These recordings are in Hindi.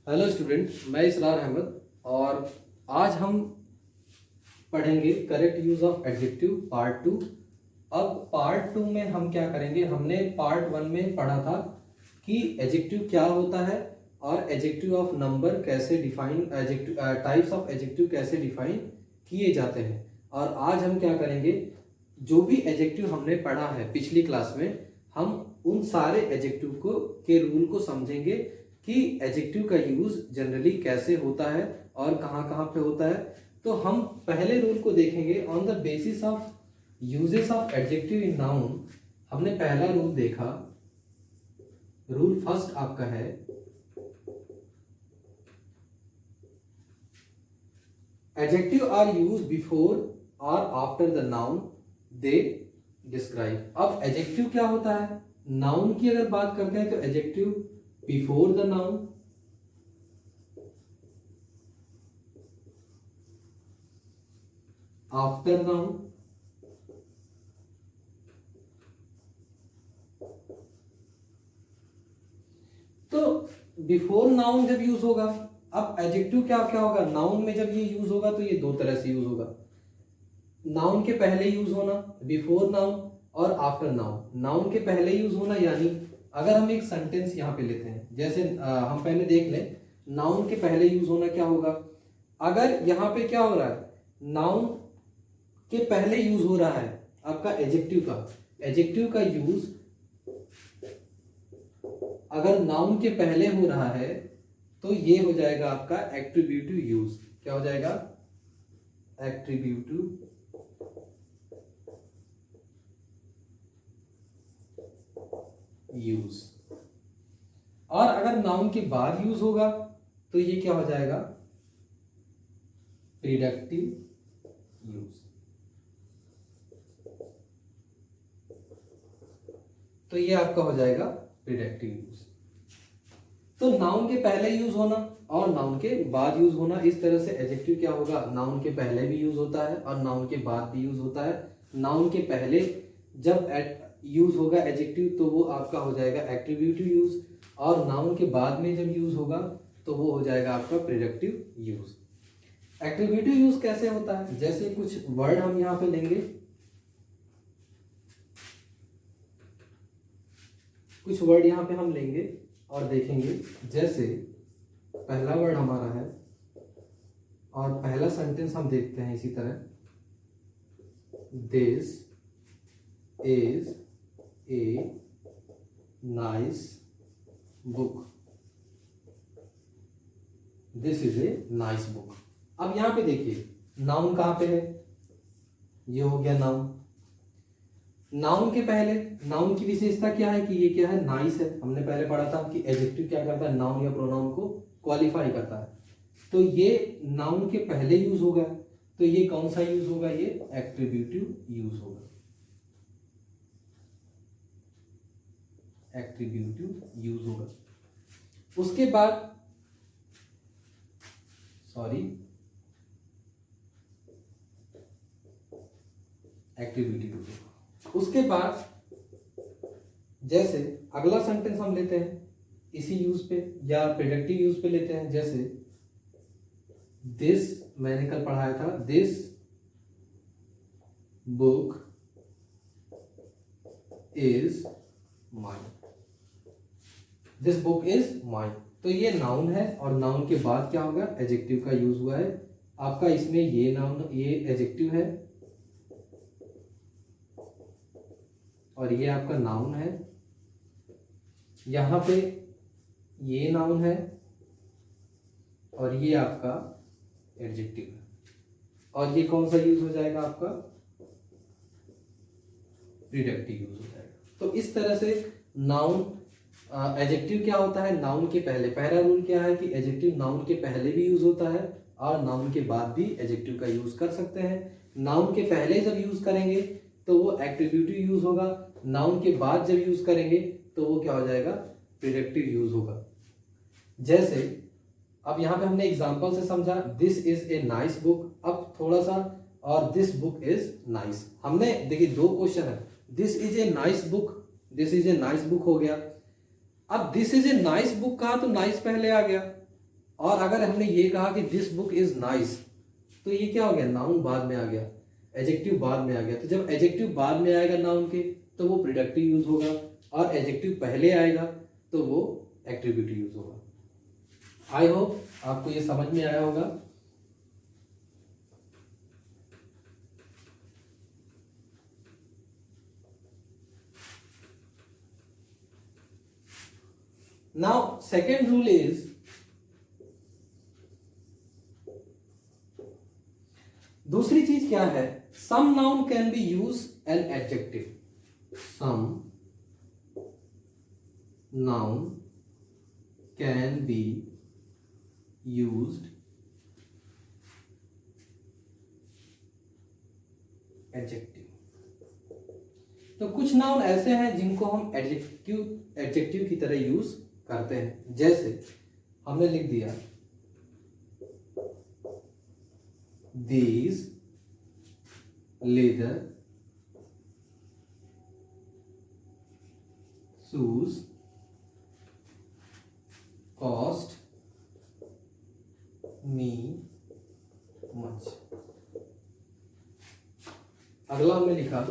हेलो स्टूडेंट, मैं इसरार अहमद और आज हम पढ़ेंगे correct use of adjective part 2। अब पार्ट 2 में हम क्या करेंगे, हमने पार्ट 1 में पढ़ा था कि एडजेक्टिव क्या होता है और एडजेक्टिव ऑफ नंबर कैसे define, adjective types of adjective कैसे डिफाइन किए जाते हैं। और आज हम क्या करेंगे, जो भी एडजेक्टिव हमने पढ़ा है पिछली क्लास में, हम उन सारे एडजेक्टिव को के रूल को समझेंगे कि एडजेक्टिव का यूज जनरली कैसे होता है और कहाँ कहाँ पे होता है। तो हम पहले रूल को देखेंगे on the basis of uses of adjective in noun. हमने पहला रूल देखा, रूल फर्स्ट आपका है एडजेक्टिव आर यूज बिफोर और after the noun they describe. अब एडजेक्टिव क्या होता है, नाउन की अगर बात करते हैं तो adjective before the noun, after noun, तो बिफोर नाउन जब यूज होगा, अब एडजेक्टिव क्या क्या होगा, नाउन में जब ये यूज होगा तो ये दो तरह से यूज होगा। नाउन के पहले यूज होना बिफोर नाउन और आफ्टर नाउन। नाउन के पहले यूज होना यानी अगर हम एक सेंटेंस यहाँ पे लेते हैं, जैसे हम पहले देख लें नाउन के पहले यूज होना क्या होगा। अगर यहाँ पे क्या हो रहा है, नाउन के पहले यूज हो रहा है आपका एडजेक्टिव का यूज अगर नाउन के पहले हो रहा है तो ये हो जाएगा आपका एट्रीब्यूटिव यूज। क्या हो जाएगा, एट्रीब्यूटिव यूज। और अगर नाउन के बाद यूज होगा तो ये क्या हो जाएगा, प्रिडक्टिव यूज। तो ये आपका हो जाएगा प्रिडक्टिव यूज। तो नाउन के पहले यूज होना और नाउन के बाद यूज होना, इस तरह से एडजेक्टिव क्या होगा, नाउन के पहले भी यूज होता है और नाउन के बाद भी यूज होता है। नाउन के पहले जब यूज होगा एडजेक्टिव तो वो आपका हो जाएगा एट्रीब्यूटिव यूज, और नाउन के बाद में जब यूज होगा तो वो हो जाएगा आपका प्रिडक्टिव यूज। एट्रीब्यूटिव यूज कैसे होता है, जैसे कुछ वर्ड हम यहाँ पे लेंगे, कुछ वर्ड यहाँ पे हम लेंगे और देखेंगे। जैसे पहला वर्ड हमारा है और पहला सेंटेंस हम देखते हैं इसी तरह, this is a nice book. This is a nice book. अब यहां पे देखिए नाउन कहां पे है, ये हो गया नाउन। नाउन के पहले, नाउन की विशेषता क्या है कि ये क्या है, नाइस है। हमने पहले पढ़ा था कि एडजेक्टिव क्या करता है, नाउन या प्रोनाउन को क्वालिफाई करता है। तो ये नाउन के पहले यूज होगा, तो ये कौन सा यूज होगा, ये एट्रीब्यूटिव यूज होगा। एट्रीब्यूटिव यूज होगा। उसके बाद एट्रीब्यूटिव यूज होगा। उसके बाद जैसे अगला सेंटेंस हम लेते हैं इसी यूज पे या प्रिडक्टिव यूज पे लेते हैं। जैसे दिस, मैंने कल पढ़ाया था, this book is mine. This book is mine. तो ये नाउन है और नाउन के बाद क्या होगा, एडजेक्टिव का यूज हुआ है आपका। इसमें ये नाउन, ये एडजेक्टिव है और ये आपका नाउन है। यहां पे ये नाउन है और ये आपका एडजेक्टिव है। और ये कौन सा यूज हो जाएगा आपका, प्रिडक्टिव यूज हो जाएगा। तो इस तरह से नाउन, एडजेक्टिव क्या होता है, नाउन के पहले। पहला रूल क्या है कि एडजेक्टिव नाउन के पहले भी यूज होता है और नाउन के बाद भी एडजेक्टिव का यूज कर सकते हैं। नाउन के पहले जब यूज करेंगे तो वो एट्रीब्यूटिव यूज होगा, नाउन के बाद जब यूज करेंगे तो वो क्या हो जाएगा, प्रिडक्टिव यूज होगा। जैसे अब यहाँ पे हमने एग्जांपल से समझा, this is a nice book. अब थोड़ा सा, और दिस बुक इज नाइस। हमने देखिए दो क्वेश्चन है, this is a nice book, this is a nice book हो गया। अब this is a nice book कहा तो नाइस पहले आ गया, और अगर हमने ये कहा कि दिस बुक इज नाइस, तो ये क्या हो गया, नाउन बाद में आ गया, एडजेक्टिव बाद में आ गया। तो जब एडजेक्टिव बाद में आएगा नाउन के तो वो प्रिडक्टिव यूज होगा, और एडजेक्टिव पहले आएगा तो वो एट्रीब्यूटिव यूज होगा। आई होप आपको ये समझ में आया होगा। नाउ सेकेंड रूल इज, दूसरी चीज क्या है, some noun can be use an adjective, some noun can be used adjective. तो कुछ नाउन ऐसे हैं जिनको हम एडजेक्टिव की तरह यूज करते हैं। जैसे हमने लिख दिया these leather shoes cost me much। अगला हमने लिखा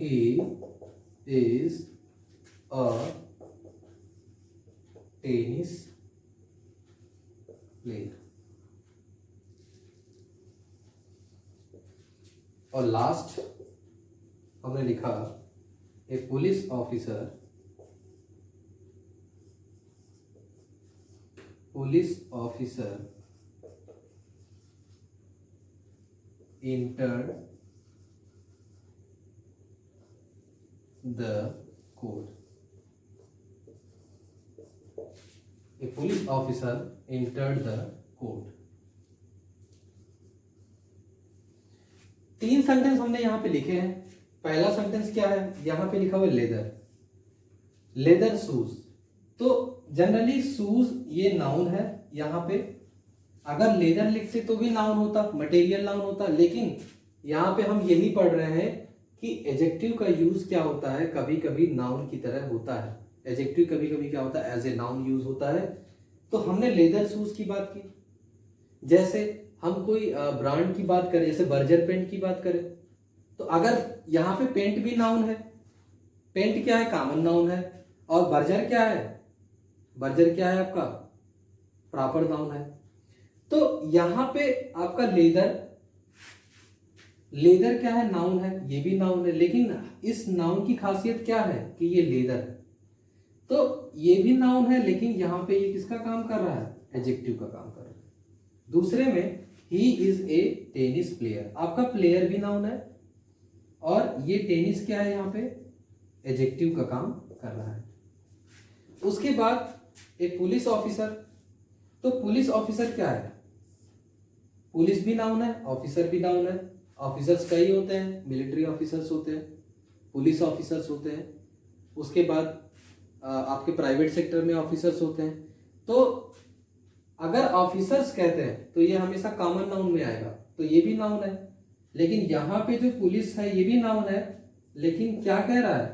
he is a tennis player। और लास्ट हमने लिखा a police officer entered the code। A police officer entered the code। तीन सेंटेंस हमने यहां पे लिखे हैं। पहला सेंटेंस क्या है, यहां पे लिखा हुआ लेदर शूज। तो जनरली शूज ये नाउन है, यहां पे अगर लेदर लिखते तो भी नाउन होता, मटेरियल नाउन होता, लेकिन यहां पे हम यही पढ़ रहे हैं कि एडजेक्टिव का यूज क्या होता है, कभी कभी नाउन की तरह होता है। एडजेक्टिव कभी कभी क्या होता है, एज ए नाउन यूज होता है। तो हमने लेदर शूज की बात की, जैसे हम कोई ब्रांड की बात करें, जैसे बर्जर पेंट की बात करें, तो अगर यहाँ पे पेंट भी नाउन है, पेंट क्या है, कॉमन नाउन है, और बर्जर क्या है, बर्जर क्या है आपका प्रॉपर नाउन है। तो यहाँ पे आपका लेदर क्या है, नाउन है, ये भी नाउन है, लेकिन इस नाउन की खासियत क्या है कि ये लेदर है। तो ये भी नाउन है, लेकिन यहाँ पे ये किसका काम कर रहा है, एडजेक्टिव का काम कर रहा है। दूसरे में he is a tennis player, आपका प्लेयर भी नाउन है, और ये टेनिस क्या है, यहाँ पे एडजेक्टिव का काम कर रहा है। उसके बाद एक पुलिस ऑफिसर, तो पुलिस ऑफिसर क्या है, पुलिस भी नाउन है, ऑफिसर भी नाउन है। ऑफिसर्स कई होते हैं, मिलिट्री ऑफिसर्स होते हैं, पुलिस ऑफिसर्स होते हैं, उसके बाद आपके प्राइवेट सेक्टर में ऑफिसर्स होते हैं। तो अगर ऑफिसर्स कहते हैं तो ये हमेशा कॉमन नाउन में आएगा, तो ये भी नाउन है। लेकिन यहाँ पे जो पुलिस है ये भी नाउन है, लेकिन क्या कह रहा है,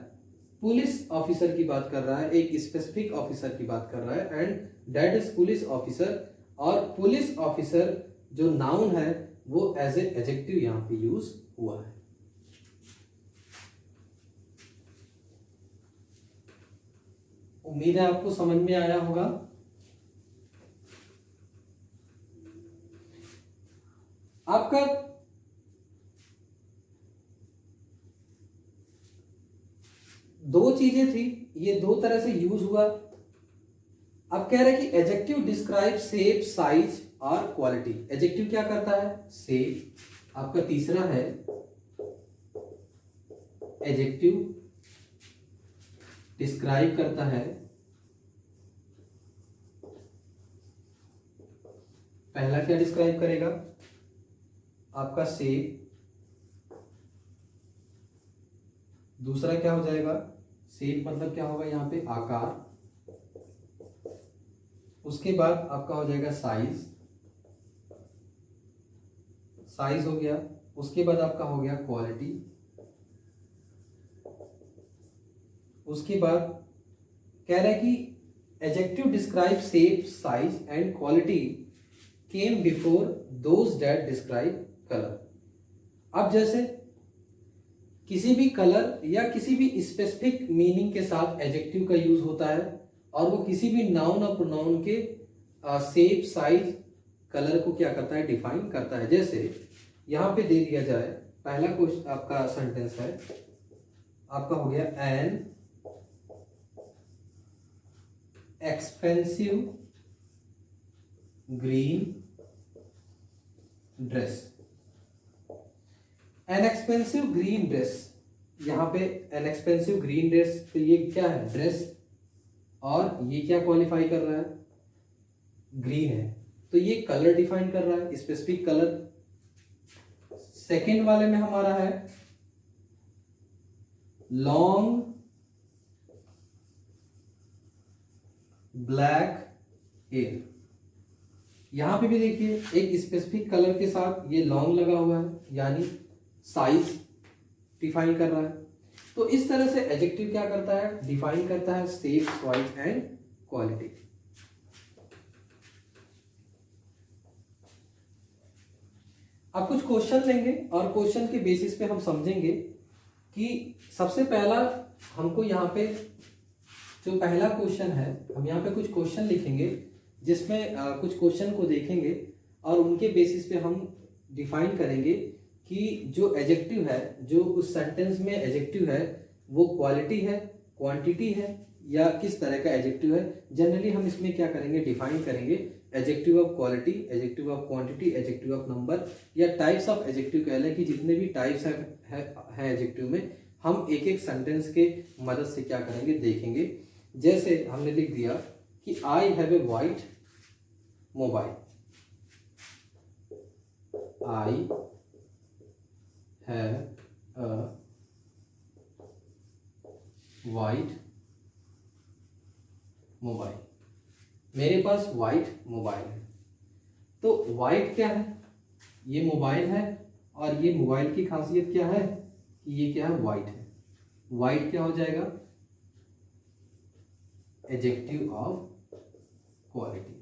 पुलिस ऑफिसर की बात कर रहा है, एक स्पेसिफिक ऑफिसर की बात कर रहा है, and that is police officer. और पुलिस ऑफिसर जो नाउन है वो एज ए एडजेक्टिव यहाँ पे यूज हुआ है। उम्मीद है आपको समझ में आया होगा। आपका दो चीजें थी, ये दो तरह से यूज हुआ। अब कह रहे हैं कि एडजेक्टिव डिस्क्राइब शेप, साइज और क्वालिटी। एडजेक्टिव क्या करता है, शेप। आपका तीसरा है एडजेक्टिव डिस्क्राइब करता है, पहला क्या डिस्क्राइब करेगा, आपका शेप। दूसरा क्या हो जाएगा, शेप मतलब क्या होगा यहाँ पे, आकार। उसके बाद आपका हो जाएगा साइज, साइज हो गया। उसके बाद आपका हो गया क्वालिटी। उसके बाद कह रहा है कि adjective describe shape, size and quality came before those that describe colour. अब जैसे किसी भी कलर या किसी भी स्पेसिफिक मीनिंग के साथ एडजेक्टिव का यूज होता है और वो किसी भी नाउन और प्रोनाउन के शेप, साइज, कलर को क्या करता है, डिफाइन करता है। जैसे यहाँ पे दे दिया जाए, पहला क्वेश्चन आपका सेंटेंस है, आपका हो गया an expensive green dress. An expensive green dress, यहाँ पे एन एक्सपेंसिव ग्रीन ड्रेस, तो ये क्या है, ड्रेस, और ये क्या क्वालिफाई कर रहा है, ग्रीन है, तो ये कलर डिफाइन कर रहा है, स्पेसिफिक कलर। सेकेंड वाले में हमारा है लॉन्ग ब्लैक हेयर। यहां पे भी देखिए एक स्पेसिफिक कलर के साथ ये लॉन्ग लगा हुआ है, यानी साइज डिफाइन कर रहा है। तो इस तरह से एडजेक्टिव क्या करता है, डिफाइन करता है शेप, साइज एंड क्वालिटी। अब कुछ क्वेश्चन लेंगे और क्वेश्चन के बेसिस पे हम समझेंगे कि सबसे पहला हमको यहाँ पे जो पहला क्वेश्चन है, हम यहाँ पे कुछ क्वेश्चन लिखेंगे जिसमें कुछ क्वेश्चन को देखेंगे और उनके बेसिस पे हम डिफाइन करेंगे कि जो एडजेक्टिव है, जो उस सेंटेंस में एडजेक्टिव है, वो क्वालिटी है, क्वांटिटी है, या किस तरह का एडजेक्टिव है। जनरली हम इसमें क्या करेंगे, डिफाइन करेंगे adjective of quality, adjective of quantity, adjective of number, या टाइप्स ऑफ एडजेक्टिव कह लें कि जितने भी टाइप्स है एडजेक्टिव में, हम एक एक सेंटेंस के मदद से क्या करेंगे, देखेंगे। जैसे हमने लिख दिया कि I have a white mobile, I have a white mobile, मेरे पास वाइट मोबाइल है। तो वाइट क्या है, ये मोबाइल है, और ये मोबाइल की खासियत क्या है कि ये क्या है, वाइट है। वाइट क्या हो जाएगा, एडजेक्टिव ऑफ क्वालिटी।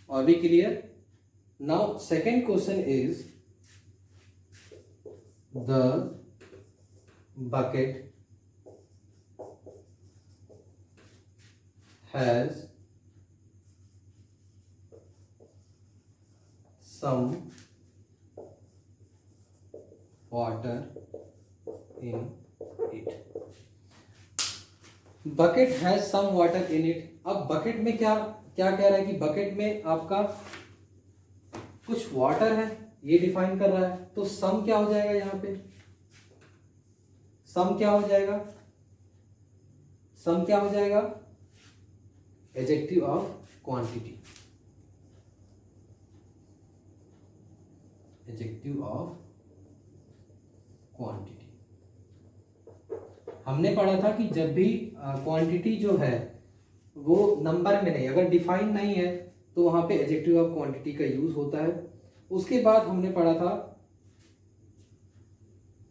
और भी clear? Now second question is the bucket has some water in it। bucket has some water in it। अब bucket में क्या क्या कह रहा है कि bucket में आपका कुछ वाटर है, ये डिफाइन कर रहा है। तो सम क्या हो जाएगा, यहाँ पे सम क्या हो जाएगा, सम क्या हो जाएगा, adjective of quantity, adjective of quantity. हमने पढ़ा था कि जब भी क्वांटिटी जो है वो नंबर में नहीं, अगर डिफाइन नहीं है तो वहां पे एडजेक्टिव ऑफ क्वांटिटी का यूज होता है। उसके बाद हमने पढ़ा था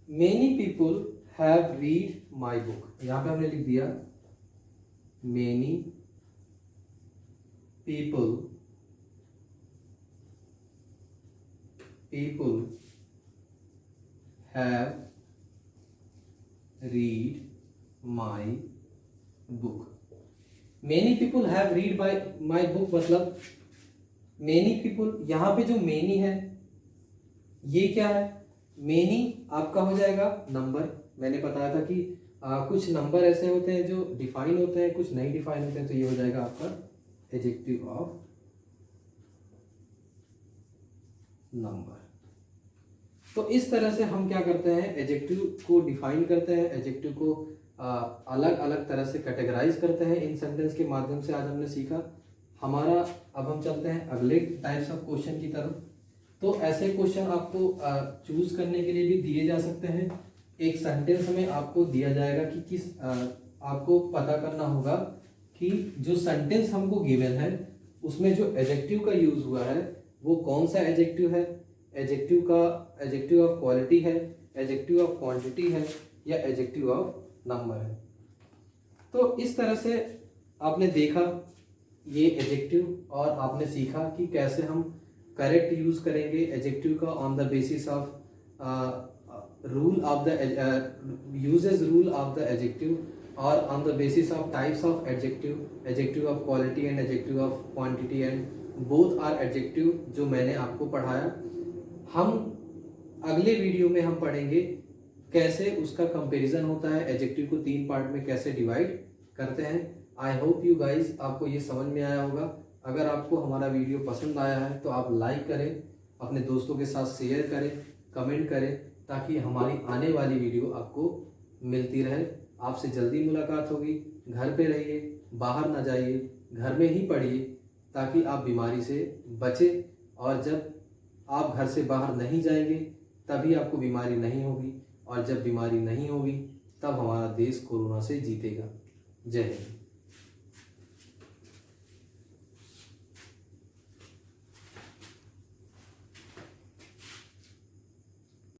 many people have read my book. यहां पे हमने लिख दिया many people have read my book. Many people have read my book, मतलब मेनी पीपुल, यहां पे जो मेनी है ये क्या है, मेनी आपका हो जाएगा नंबर। मैंने बताया था कि कुछ नंबर ऐसे होते हैं जो डिफाइन होते हैं, कुछ नहीं डिफाइन होते हैं, तो ये हो जाएगा आपका एडजेक्टिव ऑफ नंबर। तो इस तरह से हम क्या करते हैं, एडजेक्टिव को डिफाइन करते हैं, एडजेक्टिव को अलग अलग तरह से कैटेगराइज करते हैं। इन सेंटेंस के माध्यम से आज हमने सीखा। हमारा अब हम चलते हैं अगले टाइप्स ऑफ क्वेश्चन की तरफ। तो ऐसे क्वेश्चन आपको चूज करने के लिए भी दिए जा सकते हैं। एक सेंटेंस में आपको दिया जाएगा कि किस आपको पता करना होगा कि जो सेंटेंस हमको गिवन है उसमें जो एडजेक्टिव का यूज हुआ है वो कौन सा एडजेक्टिव है, एडजेक्टिव ऑफ क्वालिटी है, एडजेक्टिव ऑफ क्वांटिटी है, या एडजेक्टिव ऑफ नंबर है। तो इस तरह से आपने देखा ये एडजेक्टिव और आपने सीखा कि कैसे हम करेक्ट यूज करेंगे एडजेक्टिव का on the basis of rule of the uses rule of the adjective और on the basis of types of adjective of quality and adjective of quantity and both are adjective जो मैंने आपको पढ़ाया। हम अगले वीडियो में हम पढ़ेंगे कैसे उसका कंपैरिजन होता है, एडजेक्टिव को 3 पार्ट में कैसे डिवाइड करते हैं। आई होप यू गाइज आपको ये समझ में आया होगा। अगर आपको हमारा वीडियो पसंद आया है तो आप लाइक करें, अपने दोस्तों के साथ शेयर करें, कमेंट करें, ताकि हमारी आने वाली वीडियो आपको मिलती रहे। आपसे जल्दी मुलाकात होगी। घर पे रहिए, बाहर ना जाइए, घर में ही पढ़िए ताकि आप बीमारी से बचें, और जब आप घर से बाहर नहीं जाएंगे तभी आपको बीमारी नहीं होगी, और जब बीमारी नहीं होगी तब हमारा देश कोरोना से जीतेगा। जय हिंद।